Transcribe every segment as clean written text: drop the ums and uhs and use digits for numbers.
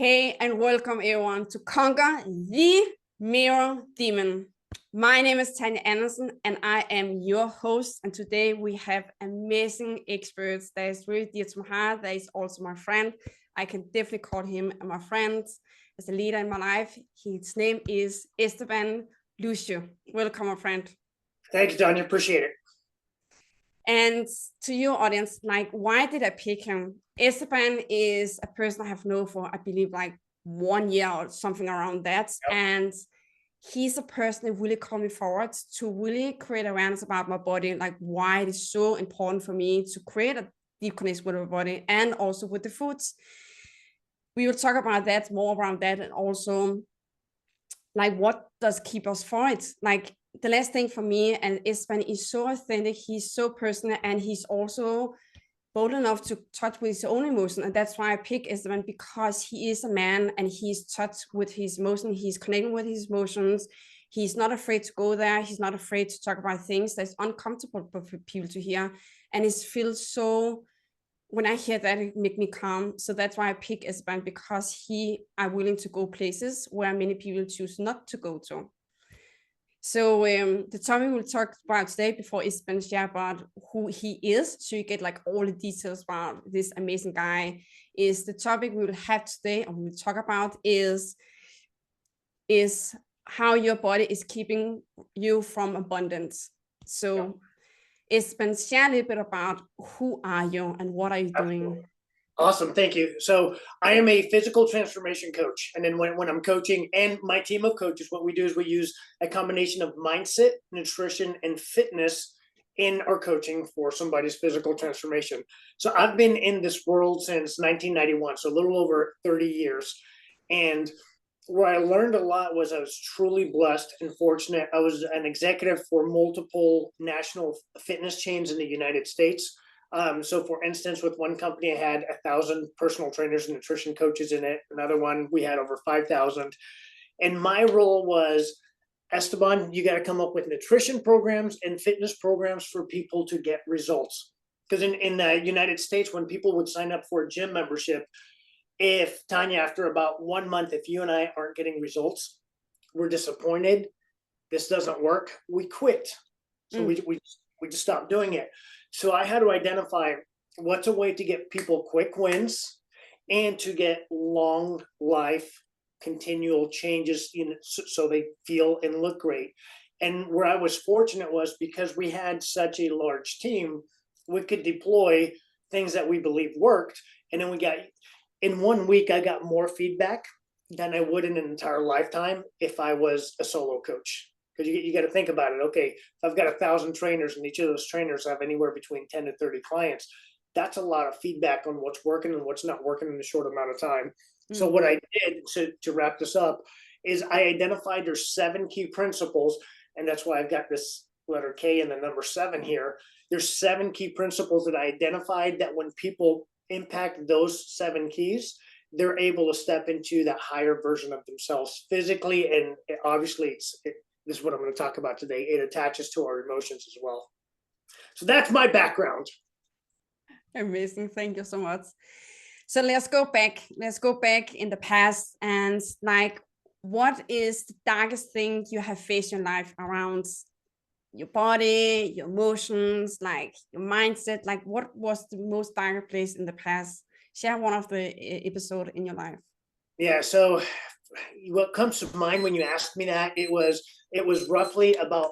Hey, and welcome everyone to Conquer the Mirror Demon. My name is Tanja Andersen, and I am your host. And today we have amazing experts that is really dear to my heart. That is also my friend. I can definitely call him my friend as a leader in my life. His name is Esteban Lucio. Welcome, my friend. Thank you, Tanya. Appreciate it. And to your audience, why did I pick him? Esteban is a person I have known for, I believe, 1 year or something around that. Yep. And he's a person that really called me forward to really create awareness about my body, why it is so important for me to create a deep connection with my body and also with the foods. We will talk about that, more around that, and also what does keep us for it? The last thing for me, and Esteban is so authentic, he's so personal, and he's also bold enough to touch with his own emotion. And that's why I pick Esteban, because he is a man and he's touched with his emotion. He's connecting with his emotions. He's not afraid to go there. He's not afraid to talk about things that's uncomfortable for people to hear. And it feels so, when I hear that, it makes me calm. So that's why I pick Esteban, because he are willing to go places where many people choose not to go to. So the topic we'll talk about today, before Esteban share about who he is, so you get all the details about this amazing guy, is the topic we will have today, and we'll talk about is how your body is keeping you from abundance. So Esteban, share a little bit about who are you and what are you doing? Awesome. Thank you. So I am a physical transformation coach. And then when I'm coaching and my team of coaches, what we do is we use a combination of mindset, nutrition, and fitness in our coaching for somebody's physical transformation. So I've been in this world since 1991, so a little over 30 years. And where I learned a lot was I was truly blessed and fortunate. I was an executive for multiple national fitness chains in the United States. So for instance, with one company, I had 1,000 personal trainers and nutrition coaches in it. Another one, we had over 5,000. And my role was, Esteban, you got to come up with nutrition programs and fitness programs for people to get results. Because in the United States, when people would sign up for a gym membership, if Tanya, after about 1 month, if you and I aren't getting results, we're disappointed, this doesn't work, we quit. So we just stopped doing it. So I had to identify what's a way to get people quick wins and to get long life continual changes so they feel and look great. And where I was fortunate was because we had such a large team, we could deploy things that we believe worked. And then in 1 week, I got more feedback than I would in an entire lifetime if I was a solo coach. Because you got to think about it. Okay, if I've got 1,000 trainers and each of those trainers have anywhere between 10 to 30 clients, that's a lot of feedback on what's working and what's not working in a short amount of time. So what I did to wrap this up is I identified there's 7 key principles, and that's why I've got this letter K and the number 7 here. There's 7 key principles that I identified that when people impact those 7 keys, they're able to step into that higher version of themselves physically, and obviously this is what I'm going to talk about today. It attaches to our emotions as well. So that's my background. Amazing. Thank you so much. So let's go back. Let's go back in the past and what is the darkest thing you have faced in your life around your body, your emotions, your mindset? What was the most darker place in the past? Share one of the episode in your life. Yeah. So what comes to mind when you asked me that, it was roughly about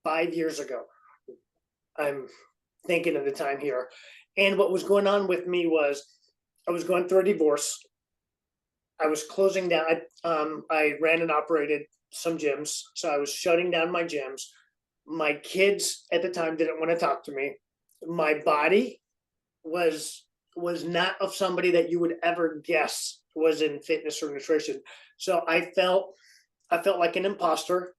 5 years ago. I'm thinking of the time here. And what was going on with me was I was going through a divorce. I was closing down. I ran and operated some gyms. So I was shutting down my gyms. My kids at the time didn't want to talk to me. My body was not of somebody that you would ever guess was in fitness or nutrition. So I felt like an imposter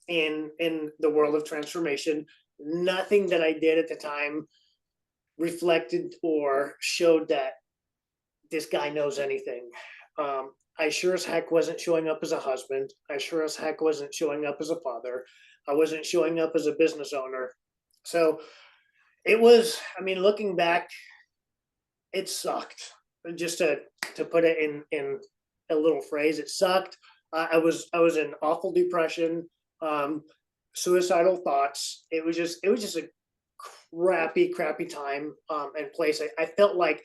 in the world of transformation. Nothing that I did at the time reflected or showed that this guy knows anything. I sure as heck wasn't showing up as a husband. I sure as heck wasn't showing up as a father. I wasn't showing up as a business owner. So it was, looking back, it sucked. Just to put it in a little phrase. It sucked. I was in awful depression, suicidal thoughts. It was just a crappy time and place. I felt like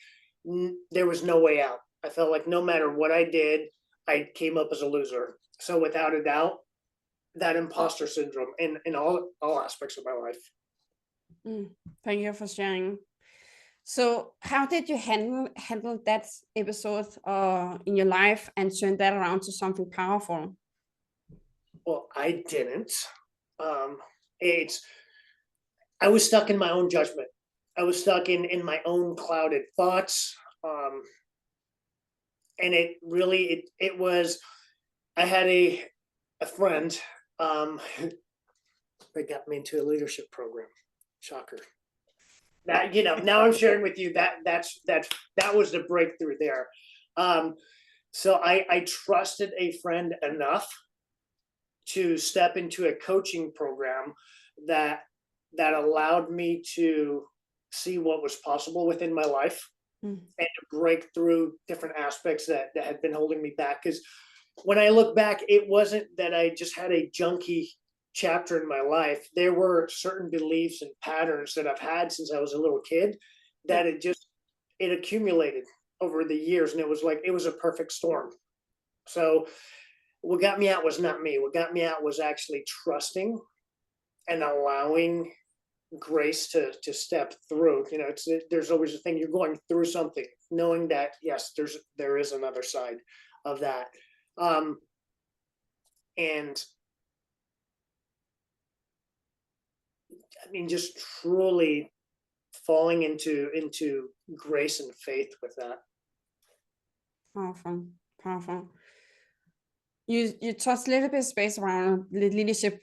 there was no way out. I felt like no matter what I did, I came up as a loser. So without a doubt, that imposter syndrome in all aspects of my life. Thank you for sharing. So how did you handle that episode in your life and turn that around to something powerful? Well, I didn't. I was stuck in my own judgment. I was stuck in my own clouded thoughts. And it was, I had a friend that got me into a leadership program. Shocker. That, now I'm sharing with you that was the breakthrough there. So I trusted a friend enough to step into a coaching program that allowed me to see what was possible within my life and to break through different aspects that had been holding me back. Because when I look back, it wasn't that I just had a junky chapter in my life. There were certain beliefs and patterns that I've had since I was a little kid that it accumulated over the years, and it was a perfect storm. So what got me out was not me. What got me out was actually trusting and allowing grace to step through. There's always a thing, you're going through something, knowing that yes, there is another side of that. And I mean, just truly falling into grace and faith with that. Powerful. You touched a little bit of space around the leadership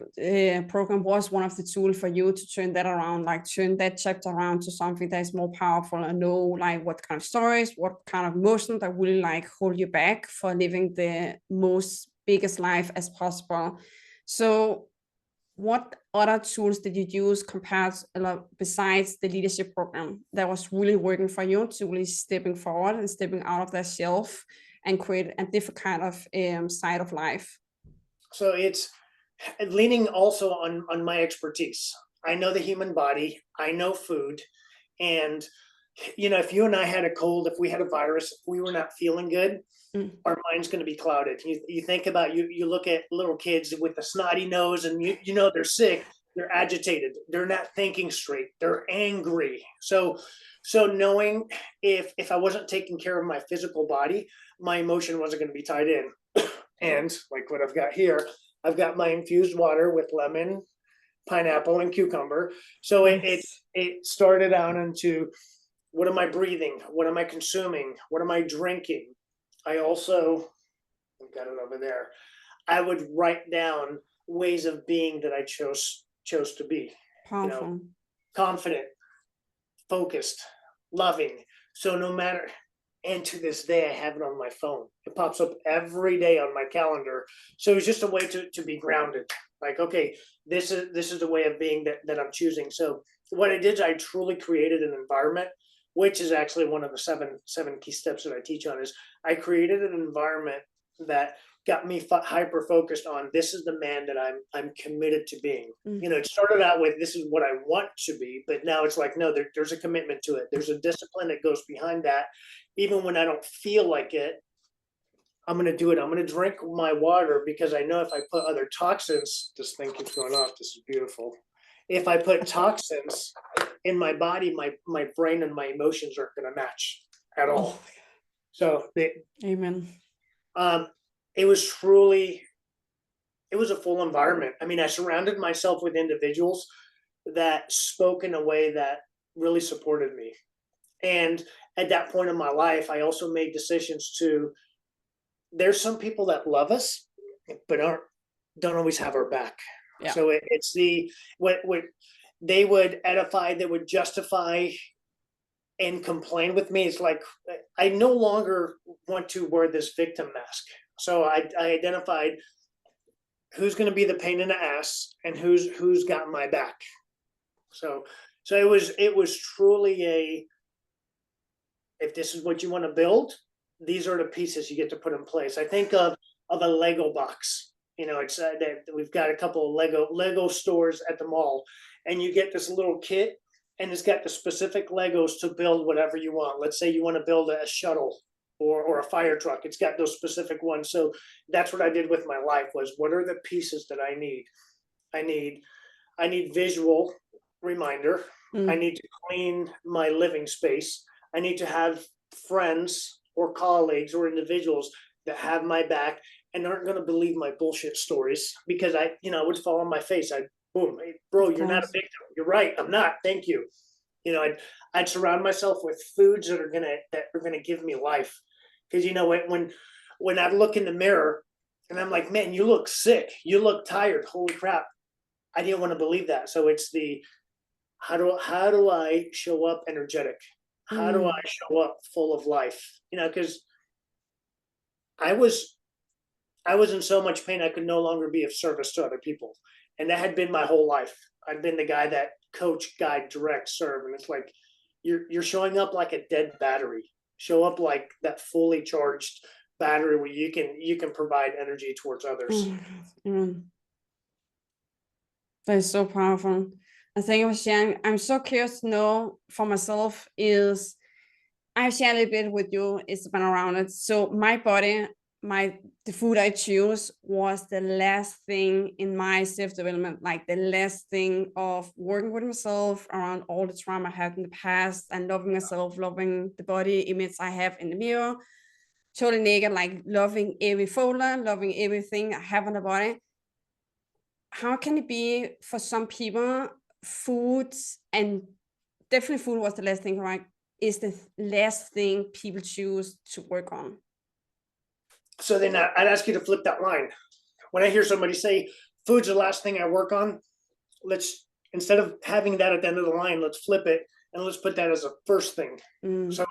program was one of the tools for you to turn that around, like turn that chapter around to something that is more powerful and know like what kind of stories, what kind of emotions that will like hold you back for living the most biggest life as possible. So what other tools did you use besides the leadership program that was really working for you to really stepping forward and stepping out of that shelf and create a different kind of side of life? So it's leaning also on my expertise. I know the human body, I know food, and if you and I had a cold, if we had a virus, if we were not feeling good, our mind's going to be clouded. You think about, you look at little kids with a snotty nose and they're sick, they're agitated, they're not thinking straight, they're angry. So knowing if I wasn't taking care of my physical body, my emotion wasn't going to be tied in. And like what I've got here, I've got my infused water with lemon, pineapple, and cucumber. So it started out into, what am I breathing? What am I consuming? What am I drinking? I also, I've got it over there, I would write down ways of being that I chose to be. Powerful. Confident, focused, loving. So no matter, and to this day, I have it on my phone. It pops up every day on my calendar. So it's just a way to be grounded. Like, okay, this is the way of being that I'm choosing. So what I did is I truly created an environment, which is actually one of the seven key steps that I teach on, is I created an environment that got me hyper focused on, this is the man that I'm committed to being. It started out with, this is what I want to be, but now it's like, no, there's a commitment to it. There's a discipline that goes behind that. Even when I don't feel like it, I'm going to do it. I'm going to drink my water, because I know if I put other toxins, this thing keeps going off. This is beautiful. If I put toxins in my body, my brain and my emotions aren't going to match at all. So Amen. It was truly, it was a full environment. I mean, I surrounded myself with individuals that spoke in a way that really supported me. And at that point in my life, I also made decisions there's some people that love us, but don't always have our back. Yeah. So it's what they would edify, they would justify and complain with me. It's like, I no longer want to wear this victim mask. So I identified who's going to be the pain in the ass and who's got my back. So it was truly if this is what you want to build, these are the pieces you get to put in place. I think of a Lego box. You know, it's that we've got a couple of Lego stores at the mall, and you get this little kit, and it's got the specific Legos to build whatever you want. Let's say you want to build a shuttle or a fire truck. It's got those specific ones. So that's what I did with my life, was what are the pieces that I need? I need visual reminder. I need to clean my living space. I need to have friends or colleagues or individuals that have my back and aren't going to believe my bullshit stories, because I would fall on my face. Boom, hey, bro, you're not a victim. You're right. I'm not. Thank you. You know, I'd surround myself with foods that are gonna give me life. Because when I look in the mirror and I'm like, man, you look sick. You look tired. Holy crap. I didn't want to believe that. So it's how do I show up energetic? How do I show up full of life? You know, because I was in so much pain I could no longer be of service to other people. And that had been my whole life. I've been the guy that coach, guide, direct, serve. And it's like you're showing up like a dead battery. Show up like that fully charged battery where you can provide energy towards others. That is so powerful. I think I was sharing, I'm so curious to know for myself is, I've shared a little bit with you, it's been around it. So my body, the food I choose was the last thing in my self-development, like the last thing of working with myself around all the trauma I had in the past and loving myself, loving the body image I have in the mirror, totally naked, like loving every folder, loving everything I have on the body. How can it be for some people, food, and definitely food was the last thing, right, is the last thing people choose to work on? So then I'd ask you to flip that line. When I hear somebody say, food's the last thing I work on, instead of having that at the end of the line, let's flip it and let's put that as a first thing. So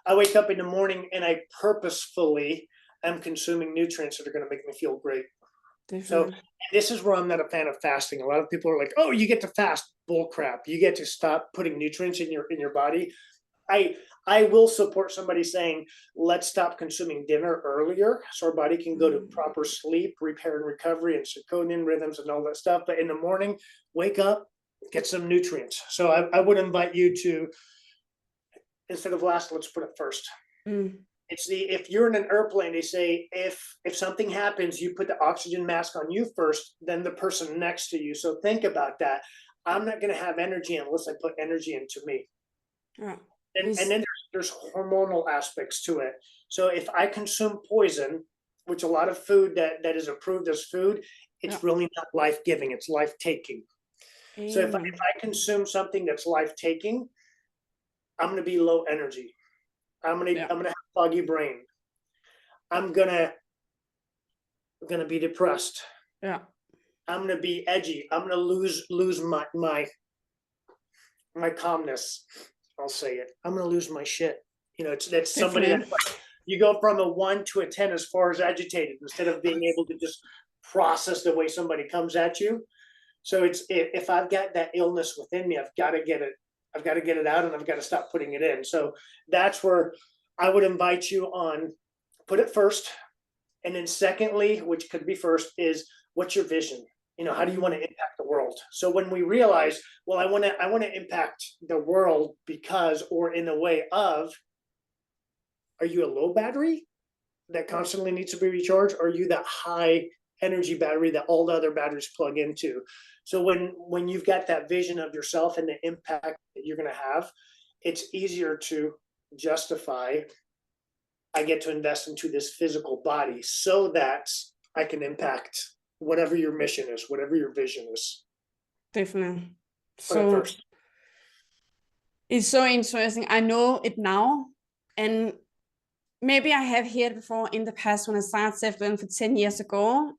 I wake up in the morning and I purposefully am consuming nutrients that are going to make me feel great. Definitely. So this is where I'm not a fan of fasting. A lot of people are like, oh, you get to fast. Bull crap. You get to stop putting nutrients in your body. I will support somebody saying, let's stop consuming dinner earlier so our body can go to proper sleep, repair and recovery, and circadian rhythms and all that stuff. But in the morning, wake up, get some nutrients. So I would invite you to, instead of last, let's put it first. It's if you're in an airplane, they say, if something happens, you put the oxygen mask on you first, then the person next to you. So think about that. I'm not going to have energy unless I put energy into me. And then there's hormonal aspects to it. So if I consume poison, which a lot of food that is approved as food, it's really not life-giving, it's life-taking. So if I consume something that's life-taking, I'm going to be low energy. I'm gonna have foggy brain. I'm gonna be depressed. I'm gonna be edgy. I'm gonna lose my calmness. I'll say it. I'm gonna lose my shit. You know, that's somebody that you go from a 1 to a 10 as far as agitated, instead of being able to just process the way somebody comes at you. So it's, if I've got that illness within me, I've got to get it out, and I've got to stop putting it in. So that's where I would invite you on, put it first. And then secondly, which could be first, is what's your vision? You know, how do you want to impact the world? So when we realize, well, I want to impact the world because, or in the way of, are you a low battery that constantly needs to be recharged? Or are you that high energy battery that all the other batteries plug into? So when you've got that vision of yourself and the impact that you're going to have, it's easier to justify, I get to invest into this physical body so that I can impact whatever your mission is, whatever your vision is. Definitely. So it's so interesting. I know it now, and maybe I have heard it before in the past when I started self-learning for 10 years ago.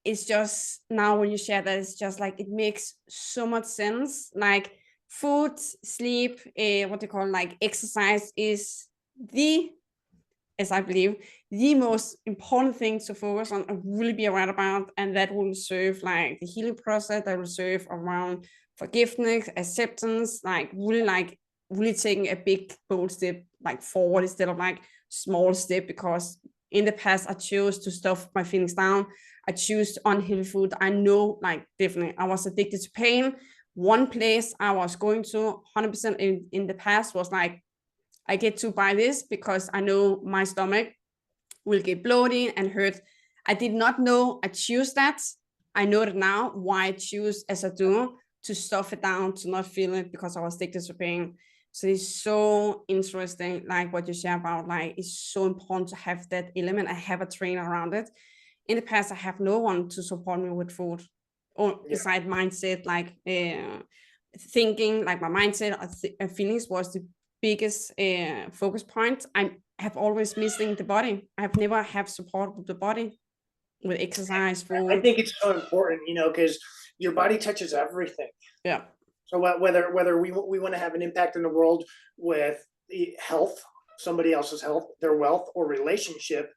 It's just now when you share that, it's just like, it makes so much sense. Like food, sleep, what they call like exercise is as I believe, the most important thing to focus on and really be aware about. And that will serve like the healing process, that will serve around forgiveness, acceptance, like really taking a big bold step like forward instead of like small step, because in the past I chose to stuff my feelings down. I choose unhealthy food. I know, like, definitely I was addicted to pain. One place I was going to 100% in the past was like, I get to buy this because I know my stomach will get bloated and hurt. I did not know I choose that. I know it now, why I choose as I do, to stuff it down, to not feel it, because I was addicted to pain. So it's so interesting, like what you share about, like, it's so important to have that element. I have a trainer around it. In the past, I have no one to support me with food, or beside mindset, like thinking, like my mindset feelings was the biggest focus point. I have always missing the body. I have never have support with the body, with exercise, food. I think it's so important, you know, because your body touches everything. Yeah. So whether we want to have an impact in the world with health, somebody else's health, their wealth, or relationship,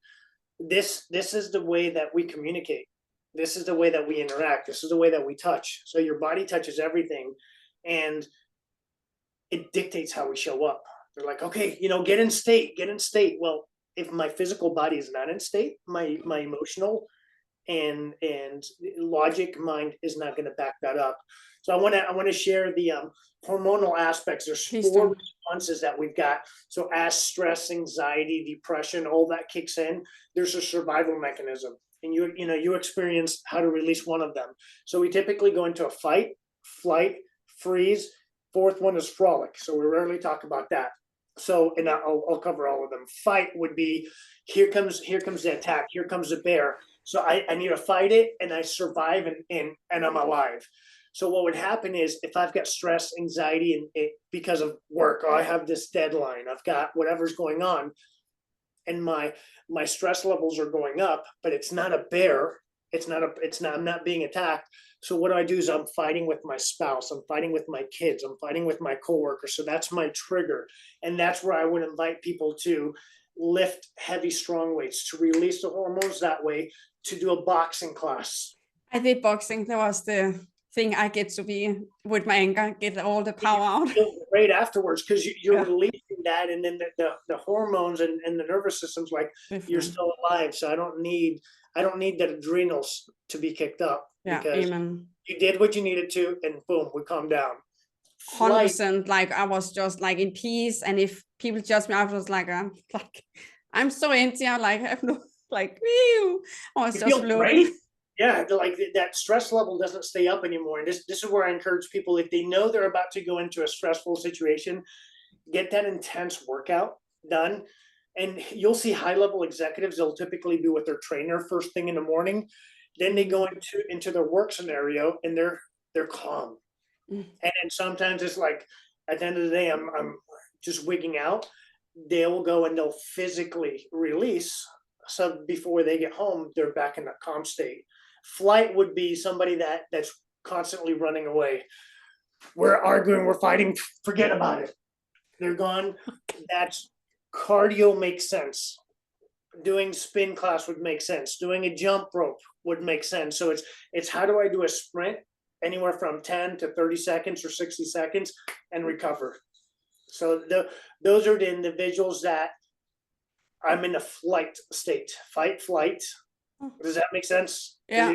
this is the way that we communicate. This is the way that we interact. This is the way that we touch. So your body touches everything, and it dictates how we show up. They're like, okay, you know, get in state. Well, if my physical body is not in state, my emotional and logic mind is not going to back that up. So I want to share the hormonal aspects. There's four responses that we've got. So as stress, anxiety, depression, all that kicks in, there's a survival mechanism, and you experience how to release one of them. So we typically go into a fight, flight, freeze. Fourth one is frolic. So we rarely talk about that. So, and I'll cover all of them. Fight would be, here comes the attack. Here comes the bear. So I need to fight it, and I survive, and I'm alive. So what would happen is, if I've got stress, anxiety, and because of work, or I have this deadline, I've got whatever's going on, and my stress levels are going up, but it's not a bear. I'm not being attacked. So what I do is I'm fighting with my spouse, I'm fighting with my kids, I'm fighting with my coworkers. So that's my trigger. And that's where I would invite people to lift heavy, strong weights, to release the hormones that way, to do a boxing class. I did boxing. That was the thing I get to be with my anger, get all the power out. You feel great afterwards, because you're releasing that, and then the hormones and the nervous system's like, you're still alive. So I don't need the adrenals to be kicked up, because you did what you needed to, and boom, we calm down. 100%. Like, I was just like in peace, and if people judge me, I was like I'm so empty. I like have no like. Whew, I was just floating. Yeah, like that stress level doesn't stay up anymore. And this is where I encourage people, if they know they're about to go into a stressful situation, get that intense workout done. And you'll see high-level executives, they'll typically be with their trainer first thing in the morning. Then they go into their work scenario, and they're calm. And then sometimes it's like, at the end of the day, I'm just wigging out. They will go and they'll physically release. So before they get home, they're back in a calm state. Flight would be somebody that's constantly running away. We're arguing, we're fighting, forget about it. They're gone. That's cardio makes sense. Doing spin class would make sense. Doing a jump rope would make sense. So it's how do I do a sprint anywhere from 10 to 30 seconds or 60 seconds and recover. So those are the individuals that I'm in a flight state, fight, flight. Does that make sense? Yeah,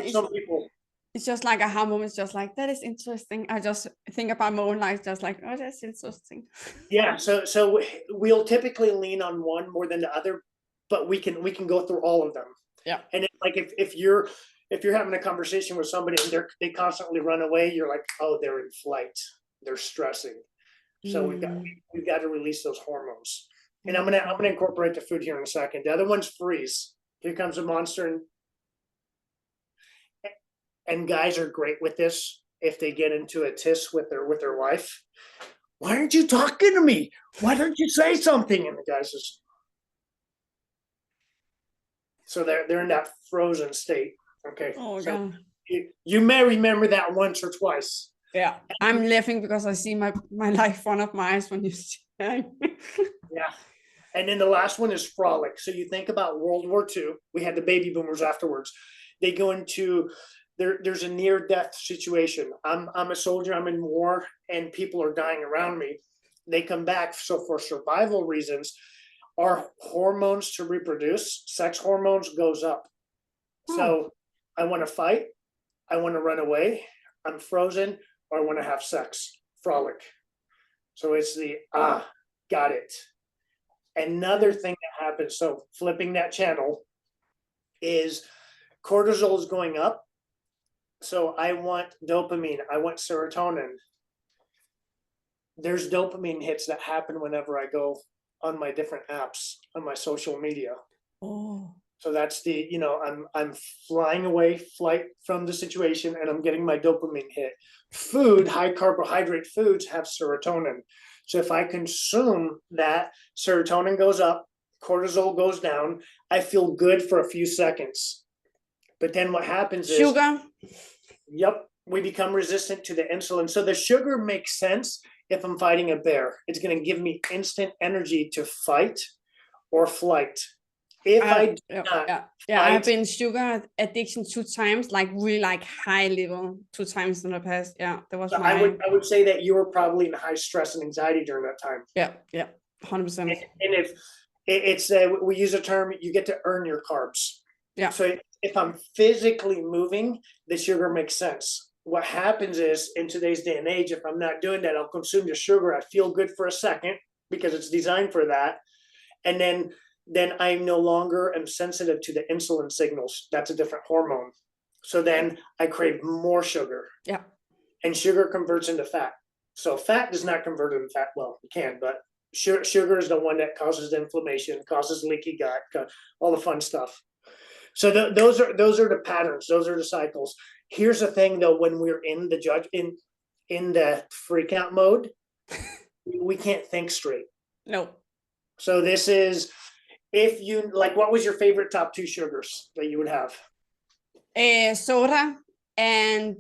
some people. It's just like a moment. It's just like, that is interesting. I just think about my own life, just like, oh, that's interesting. Yeah. So we'll typically lean on one more than the other, but we can go through all of them. Yeah. And it's like, if you're having a conversation with somebody and they constantly run away, you're like, oh, they're in flight. They're stressing. So we've got to release those hormones. And I'm gonna incorporate the food here in a second. The other one's freeze. Here comes a monster, and guys are great with this. If they get into a tiss with their wife, why aren't you talking to me? Why don't you say something? And the guy says, so they're in that frozen state. Okay. Oh, so God. You may remember that once or twice. Yeah, I'm laughing because I see my life in front of my eyes when you say that. Yeah. And then the last one is frolic. So you think about World War II, we had the baby boomers afterwards. They go into, there's a near-death situation. I'm a soldier, I'm in war, and people are dying around me. They come back. So for survival reasons, our hormones to reproduce, sex hormones goes up. So I want to fight, I want to run away, I'm frozen, or I want to have sex, frolic. So it's the, got it. Another thing that happens, so flipping that channel, is cortisol is going up. So I want dopamine, I want serotonin. There's dopamine hits that happen whenever I go on my different apps, on my social media. Oh. So that's the, I'm flying away, flight from the situation, and I'm getting my dopamine hit. Food, high carbohydrate foods have serotonin. So if I consume that, serotonin goes up, cortisol goes down, I feel good for a few seconds. But then what happens is sugar. Yep, we become resistant to the insulin. So the sugar makes sense if I'm fighting a bear. It's going to give me instant energy to fight or flight. If I do not I've been sugar addiction 2 times, like really like high level 2 times in the past. Yeah, that was I would say that you were probably in high stress and anxiety during that time. Yeah, 100%. And if it's we use a term, you get to earn your carbs. Yeah. So if I'm physically moving, the sugar makes sense. What happens is, in today's day and age, if I'm not doing that, I'll consume the sugar. I feel good for a second because it's designed for that. And then I no longer am sensitive to the insulin signals. That's a different hormone. So then I crave more sugar. Yeah. And sugar converts into fat. So fat does not convert into fat. Well, it can, but sugar is the one that causes inflammation, causes leaky gut, all the fun stuff. So those are the patterns. Those are the cycles. Here's the thing, though: when we're in the freak out mode, we can't think straight. No. So this is, if you like, what was your favorite top 2 sugars that you would have? Soda, and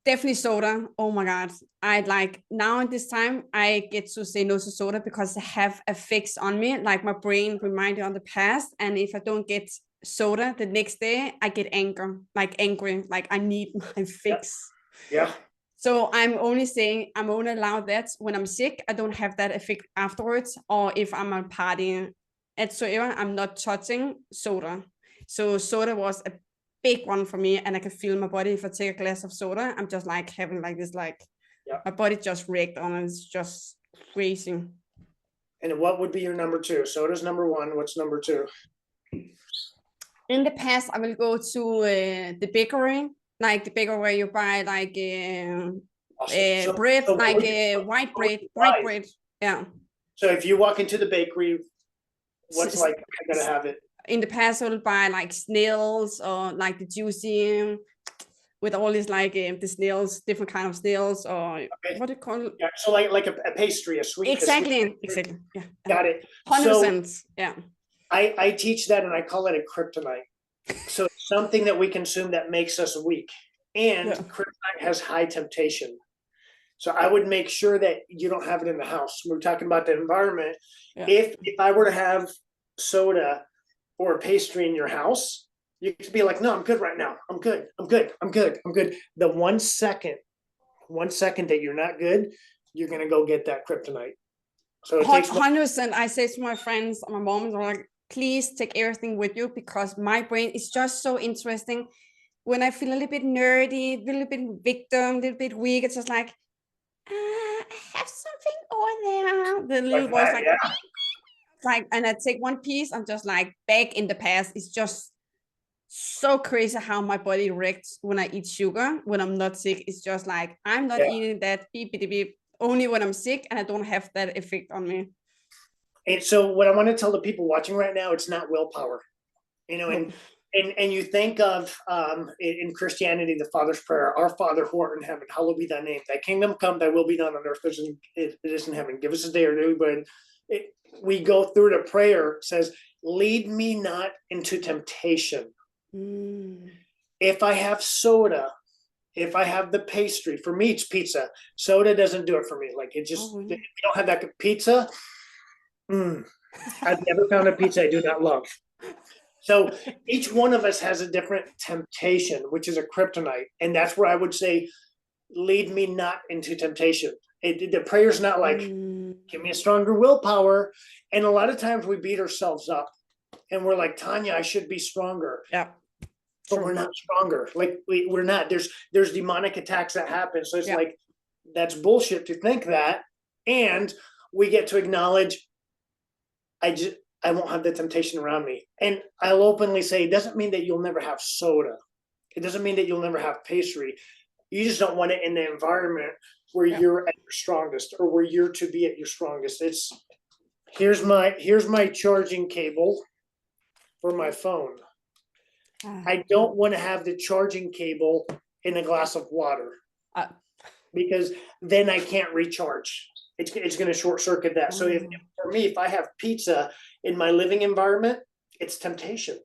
definitely soda. Oh my God. I'd like, now at this time, I get to say no to soda because they have effects on me. Like my brain reminded on the past. And if I don't get soda the next day, I get angry, like I need my fix. Yeah. So I'm only allowed that when I'm sick. I don't have that effect afterwards, or if I'm on party whatsoever, I'm not touching soda. So soda was a big one for me, and I can feel my body. If I take a glass of soda, I'm just like having like this, like my body just react on it. It's just crazy. And what would be your number 2? Soda's number 1. What's number 2? In the past, I will go to the bakery, like the bakery where you buy like awesome. bread, like white bread. Yeah. So if you walk into the bakery, what's like, I gotta have it? In the past, I will buy like snails, or like the juicy with all these like the snails, different kind of snails, or what do you call it? Yeah, so like a pastry, a sweet. Exactly. Yeah. Got it. 100%. So, yeah. I teach that, and I call it a kryptonite. So it's something that we consume that makes us weak, and kryptonite has high temptation. So I would make sure that you don't have it in the house. We're talking about the environment. Yeah. If I were to have soda or a pastry in your house, you could be like, no, I'm good right now. I'm good. The 1 second that you're not good, you're going to go get that kryptonite. So it takes 100%. I say to my friends, my mom, they're like, please take everything with you, because my brain is just so interesting. When I feel a little bit nerdy, a little bit victim, a little bit weak, it's just like, I have something over there. The little voice like, and I take one piece, I'm just like back in the past. It's just so crazy how my body reacts when I eat sugar. When I'm not sick, it's just like, I'm not eating that beep, beep, beep, only when I'm sick, and I don't have that effect on me. And so what I want to tell the people watching right now, it's not willpower, and you think of in Christianity, the Father's Prayer: Our Father who art in heaven, hallowed be thy name. Thy kingdom come, thy will be done on earth as it is in heaven. Give us this day our daily bread. We go through the prayer, says, lead me not into temptation. If I have soda, if I have the pastry, for me it's pizza. Soda doesn't do it for me. Like, it just, if you don't have that pizza, I've never found a pizza I do not love. So each one of us has a different temptation, which is a kryptonite. And that's where I would say, lead me not into temptation. The prayer's not like, Give me a stronger willpower. And a lot of times we beat ourselves up and we're like, Tanya, I should be stronger. Yeah. But we're not stronger. Like we're not. There's demonic attacks that happen. So it's like, that's bullshit to think that. And we get to acknowledge, I won't have the temptation around me. And I'll openly say, it doesn't mean that you'll never have soda. It doesn't mean that you'll never have pastry. You just don't want it in the environment where you're at your strongest, or where you're to be at your strongest. It's here's my charging cable for my phone. I don't want to have the charging cable in a glass of water, because then I can't recharge. It's going to short circuit that. So for me, if I have pizza in my living environment, it's temptation.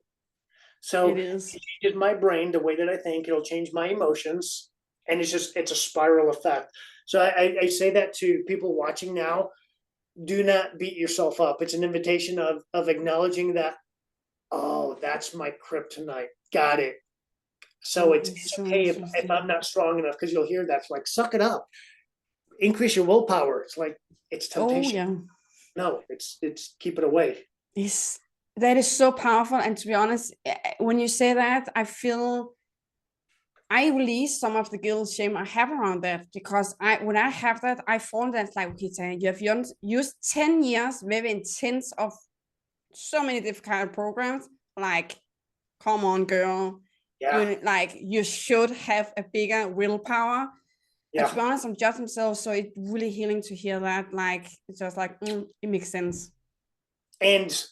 So it changes my brain, the way that I think. It'll change my emotions, and it's a spiral effect. So I say that to people watching now. Do not beat yourself up. It's an invitation of acknowledging that, oh, that's my kryptonite. Got it. So it's okay if I'm not strong enough, because you'll hear that's like, suck it up. Increase your willpower. It's like, it's temptation. Oh, yeah. No, it's keep it away. That is so powerful. And to be honest, when you say that, I feel I release some of the guilt, shame I have around that, because when I have that, I fall that like, okay, Tanya, you have used 10 years, very intense of so many difficult programs. Like, come on, girl. Yeah. You should have a bigger willpower. Yeah. And to be honest, I'm judging myself, so it's really healing to hear that. Like, it's just like, it makes sense. And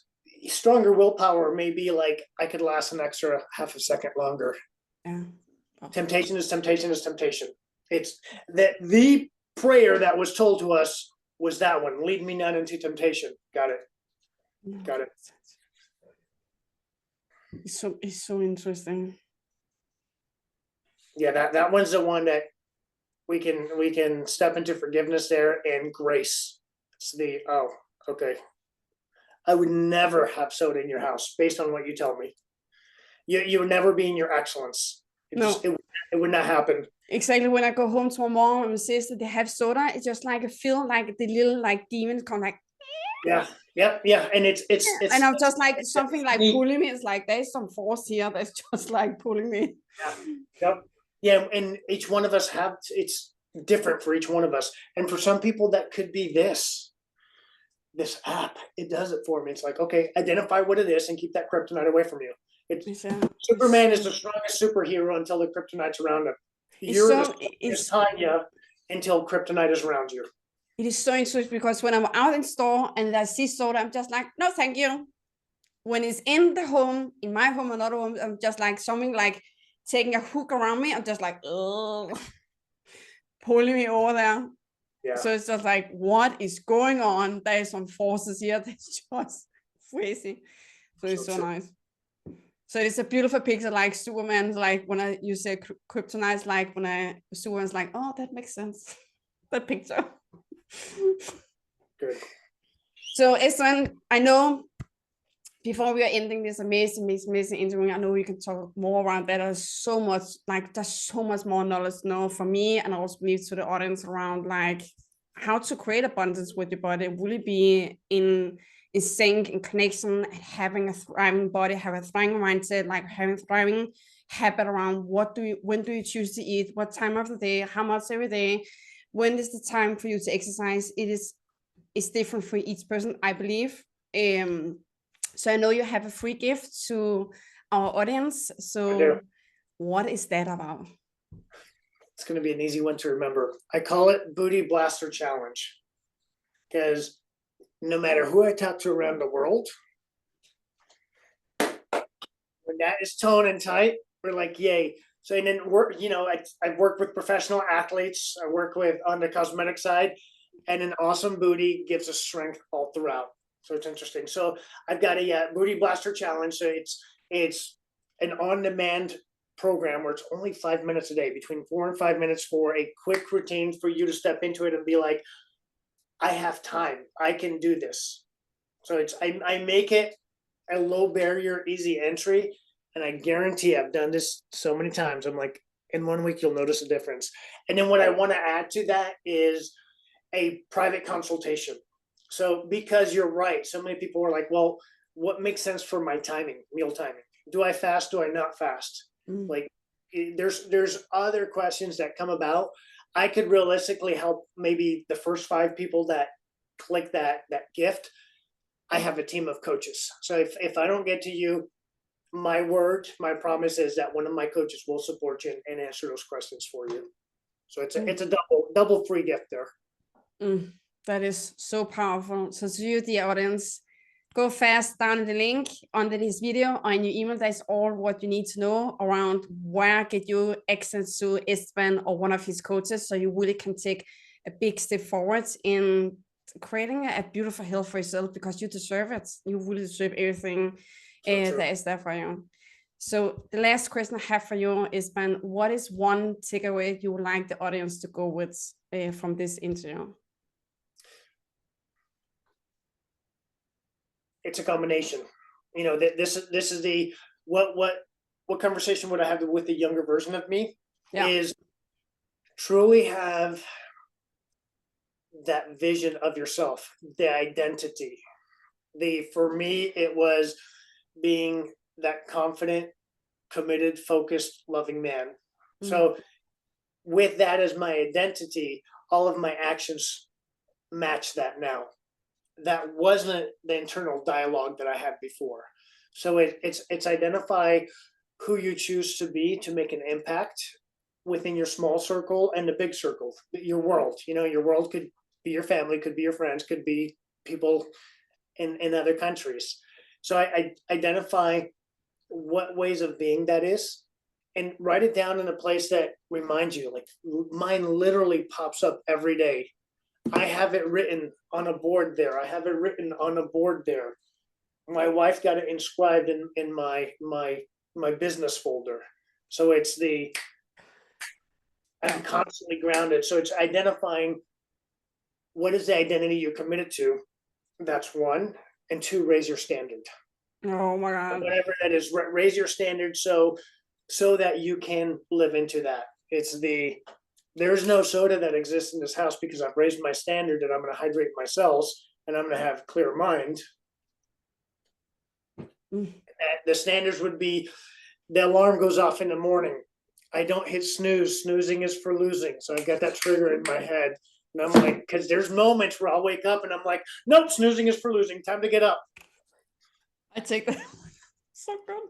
stronger willpower may be like, I could last an extra half a second longer. Yeah. Oh. Temptation is temptation is temptation. It's that the prayer that was told to us was that one: lead me not into temptation. Got it. Got it. It's so interesting. Yeah, that one's the one that we can step into forgiveness there and grace. It's the okay. I would never have soda in your house based on what you tell me. You would never be in your excellence. It would not happen. Exactly. When I go home to my mom and my sister, they have soda. It's just like I feel like the little like demons come like. Yeah. And it's and I'm just like something like pulling me. It's like there's some force here that's just like pulling me. Yeah. And each one of us it's different for each one of us. And for some people that could be this app. It does it for me. It's like, okay, identify what it is and keep that kryptonite away from you. Superman is the strongest superhero until the kryptonite's around him. You're the strongest Tanya until kryptonite is around you. It is so interesting, because when I'm out in store and I see soda, I'm just like, no, thank you. When it's in the home, in my home, another home, I'm just like something like taking a hook around me. I'm just like, oh, pulling me over there. Yeah. So it's just like, what is going on? There is some forces here that's just crazy. So it's so nice. So it's a beautiful picture, like Superman, like when you say kryptonite, like when Superman's like, oh, that makes sense. That picture. Good. So Esben, I know before we are ending this amazing interview, I know you can talk more around that. There's so much more knowledge now for me, and I also believe to the audience around like how to create abundance with your body, really be in sync, in connection, having a thriving body, have a thriving mindset, like having a thriving habit around when do you choose to eat, what time of the day, how much every day, when is the time for you to exercise. It's different for each person, I believe. So I know you have a free gift to our audience. So what is that about? It's going to be an easy one to remember. I call it Booty Blaster Challenge, because no matter who I talk to around the world, when that is tone and tight, we're like, yay. So, and then I've worked with professional athletes. I work with on the cosmetic side, and an awesome booty gives us strength all throughout. So it's interesting. So I've got a Booty Blaster Challenge. So it's an on-demand program where it's only 5 minutes a day, between 4 and 5 minutes, for a quick routine for you to step into it and be like, I have time. I can do this. So I make it a low barrier, easy entry. And I guarantee I've done this so many times. I'm like, in 1 week, you'll notice a difference. And then what I want to add to that is a private consultation. So because you're right, so many people were like, well, what makes sense for my timing, meal timing? Do I fast? Do I not fast? Like there's other questions that come about. I could realistically help maybe the first 5 people that click that gift. I have a team of coaches. So if I don't get to you, my promise is that one of my coaches will support you and answer those questions for you. So it's a double free gift there. That is so powerful. So to you, the audience, go fast down the link under this video or in your email. That's all what you need to know around where get you access to Esteban or one of his coaches, so you really can take a big step forward in creating a beautiful health for yourself, because you deserve it. You really deserve everything that is there for you. So the last question I have for you is, Ben, what is one takeaway you would like the audience to go with from this interview? It's a combination. You know, this is the what conversation would I have with the younger version of me? Is truly have that vision of yourself, the identity. For me, it was being that confident, committed, focused, loving man. So with that as my identity, all of my actions match that now. That wasn't the internal dialogue that I had before. So it's identify who you choose to be to make an impact within your small circle and the big circle, your world. You know, your world could be your family, could be your friends, could be people in other countries. So I identify what ways of being that is, and write it down in a place that reminds you. Like mine literally pops up every day. I have it written on a board there. I have it written on a board there. My wife got it inscribed in my business folder. So I'm constantly grounded. So it's identifying what is the identity you're committed to. That's 1. And 2, raise your standard. Oh my God. Whatever that is, raise your standard so that you can live into that. There's no soda that exists in this house because I've raised my standard and I'm going to hydrate my cells and I'm going to have clear mind. The standards would be the alarm goes off in the morning. I don't hit snooze. Snoozing is for losing. So I got that trigger in my head. And I'm like, because there's moments where I'll wake up and I'm like, nope, snoozing is for losing. Time to get up. I take that. So good.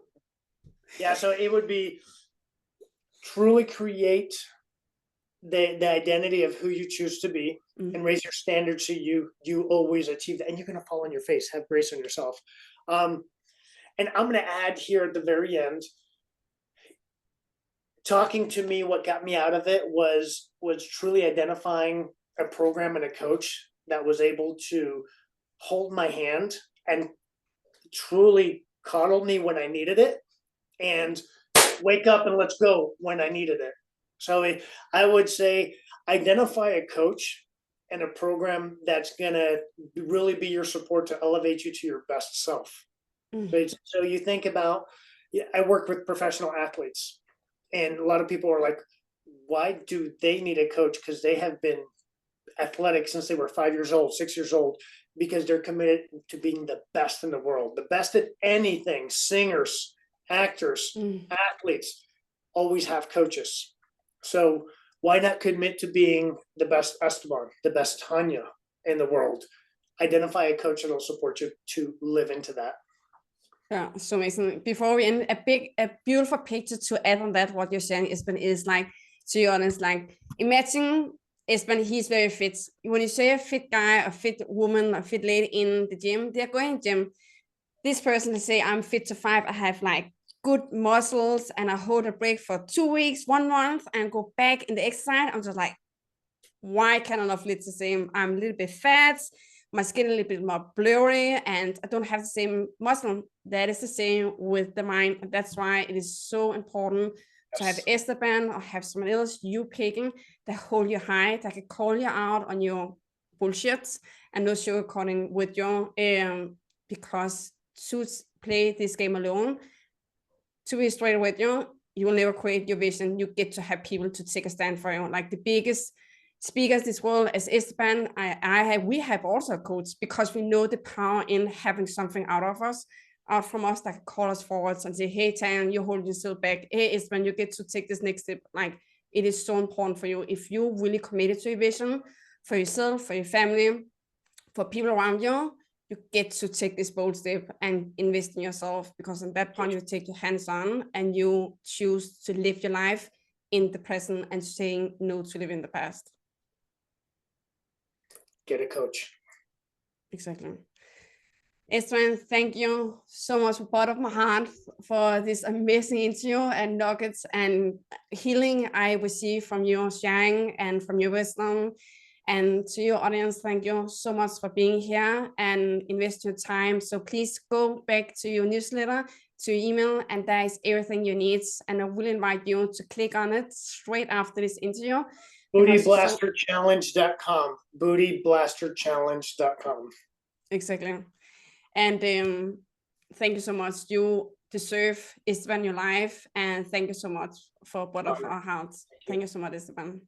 Yeah, so it would be truly create the identity of who you choose to be and raise your standards so you always achieve that. And you're going to fall on your face, have grace on yourself. And I'm going to add here at the very end, talking to me, what got me out of it was truly identifying a program and a coach that was able to hold my hand and truly coddle me when I needed it and wake up and let's go when I needed it. So I would say identify a coach and a program that's going to really be your support to elevate you to your best self. So you think about, I work with professional athletes, and a lot of people are like, why do they need a coach? Because they have been athletic since they were 5 years old, 6 years old, because they're committed to being the best in the world, the best at anything. Singers, actors, athletes always have coaches. So why not commit to being the best Esteban, the best Tanja in the world? Identify a coach that will support you to live into that. Yeah, so amazing. Before we end, a beautiful picture to add on that, what you're saying, Esben, is like, to be honest, like, imagine Esben, he's very fit. When you say a fit guy, a fit woman, a fit lady in the gym, they're going to the gym. This person will say, I'm fit to 5, I have like good muscles, and I hold a break for 2 weeks, 1 month, and go back in the exercise. I'm just like, why can I not live the same? I'm a little bit fat, my skin a little bit more blurry, and I don't have the same muscle. That is the same with the mind. And that's why it is so important to have Esteban or have someone else you picking that hold you high, that can call you out on your bullshit and no sugarcoating with you, because to play this game alone, to be straight with you, you will never create your vision. You get to have people to take a stand for you. Like the biggest speakers this world as Esteban, we have also a coach, because we know the power in having something out from us that call us forwards and say, hey, Tanja, you hold yourself back. Hey, Esteban, you get to take this next step. Like, it is so important for you. If you're really committed to your vision for yourself, for your family, for people around you, you get to take this bold step and invest in yourself, because at that point you take your hands on and you choose to live your life in the present and saying no to live in the past. Get a coach. Exactly. Esteban, thank you so much for part of my heart for this amazing interview and nuggets and healing I receive from your sharing and from your wisdom. And to your audience, thank you so much for being here and invest your time. So please go back to your newsletter, to your email, and that is everything you need. And I will invite you to click on it straight after this interview. Bootyblasterchallenge.com. Bootyblasterchallenge.com. Exactly. And thank you so much. You deserve Esteban your life. And thank you so much for both of our hearts. Thank you so much, Esteban.